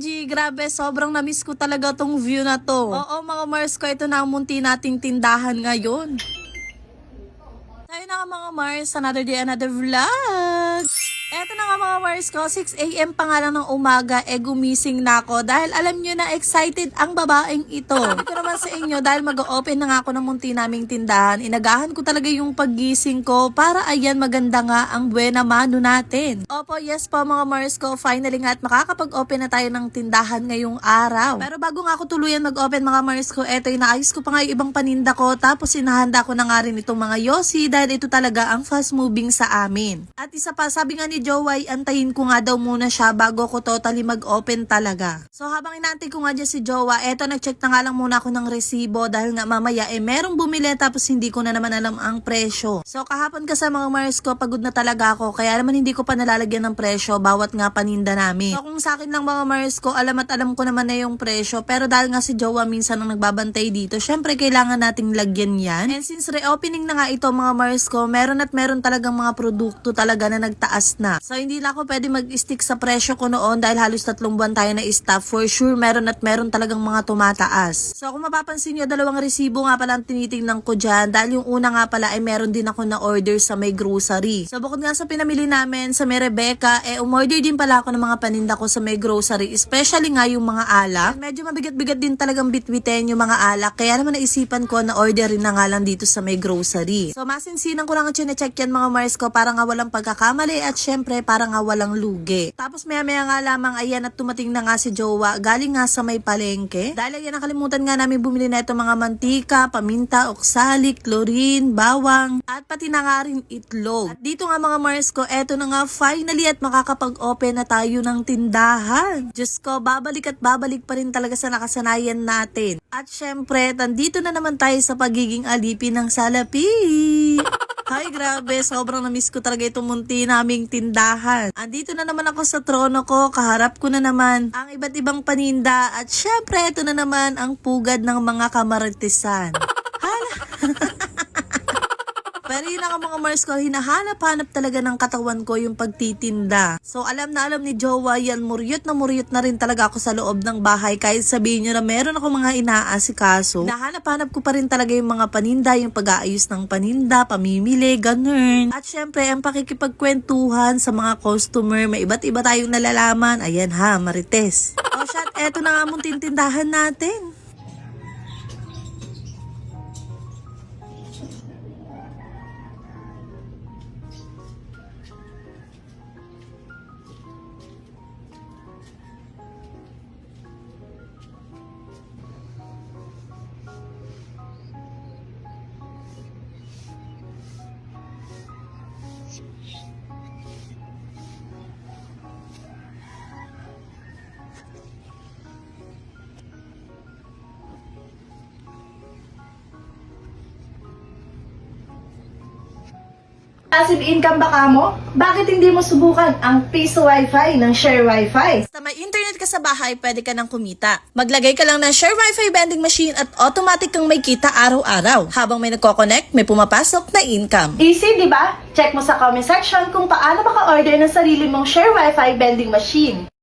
OMG, grabe, sobrang na-miss ko talaga tong view na to. Oo mga Mars ko, ito na ang munti nating tindahan ngayon. Tayo na nga mga Mars, another day, another vlog. Eto na nga mga Mars ko, 6 AM pa nga lang ng umaga, gumising na ako dahil alam nyo na excited ang babaeng ito. Sabi ko naman sa inyo, dahil mag-open na nga ako ng munti naming tindahan, inagahan ko talaga yung paggising ko para ayan maganda nga ang buena mano natin. Opo, yes po mga Mars ko, finally nga at makakapag-open na tayo ng tindahan ngayong araw. Pero bago nga ako tuluyan mag-open mga Mars ko, eto inaayos ko pa nga yung ibang paninda ko, tapos inahanda ko na nga rin itong mga yosi dahil ito talaga ang fast moving sa amin. At isa pa, sabi nga ni Joey, antayin ko nga daw muna siya bago ko totally mag-open talaga. So habang inaantay ko nga dyan si Jowa, eto nag-check na nga lang muna ako ng resibo dahil nga mamaya merong bumili tapos hindi ko na naman alam ang presyo. So kahapon kasi mga Mars ko, pagod na talaga ako kaya naman hindi ko pa nalalagyan ng presyo bawat nga paninda namin. So kung sa akin lang mga Mars ko, alam at alam ko naman na yung presyo, pero dahil nga si Jowa minsan ang nagbabantay dito, syempre kailangan nating lagyan yan. And since reopening na nga ito mga Mars ko, meron at meron talagang mga produkto talaga na nagtaas na. So hindi na ako pwede mag-stick sa presyo ko noon dahil halos 3 buwan tayo na staff. For sure, meron at meron talagang mga tumataas. So kung mapapansin nyo, 2 resibo nga pala ang tinitingnan ko dyan dahil yung una nga pala ay meron din ako na order sa may grocery. So bukod nga sa pinamili namin sa may Rebecca, umorder din pala ako ng mga paninda ko sa may grocery, especially nga yung mga alak. Medyo mabigat-bigat din talagang bitbitin yung mga alak, kaya naman naisipan ko na order rin na nga lang dito sa may grocery. So masinsinan ko lang ang chinecheck yan mga Mars ko para nga walang pagkakamali at syempre para nga walang lugi. Tapos maya-maya nga lamang ayan at tumating na nga si Jowa galing nga sa may palengke. Dahil ayan nakalimutan nga namin bumili na itong mga mantika, paminta, oksalik, chlorine, bawang at pati na nga rin itlog. At dito nga mga Mars ko, eto na nga finally at makakapag-open na tayo ng tindahan. Diyos ko, babalik at babalik pa rin talaga sa nakasanayan natin. At syempre, nandito na naman tayo sa pagiging alipin ng salapi. Ay, grabe. Sobrang na-miss ko talaga itong munti naming tindahan. Andito na naman ako sa trono ko. Kaharap ko na naman ang iba't ibang paninda. At syempre, ito na naman ang pugad ng mga kamaritisan. Hala! Pero yun nga mga Mars ko, hinahanap-hanap talaga ng katawan ko yung pagtitinda. So alam na alam ni Jowa yan, muryot na rin talaga ako sa loob ng bahay. Kahit sabihin nyo na meron ako mga inaasikaso, hinahanap-hanap ko pa rin talaga yung mga paninda, yung pag-aayos ng paninda, pamimili, ganun. At syempre, ang pakikipagkwentuhan sa mga customer, may iba't iba tayong nalalaman. Ayan ha, Marites. O shot, eto na nga mong tintindahan natin. Passive income ba ka mo? Bakit hindi mo subukan ang Piso Wi-Fi ng Share Wi-Fi? Basta may internet ka sa bahay, pwede ka nang kumita. Maglagay ka lang ng Share Wi-Fi vending machine at automatic kang may kita araw-araw. Habang may nagko-connect, may pumapasok na income. Easy, di ba? Check mo sa comment section kung paano maka-order ng sarili mong Share Wi-Fi vending machine.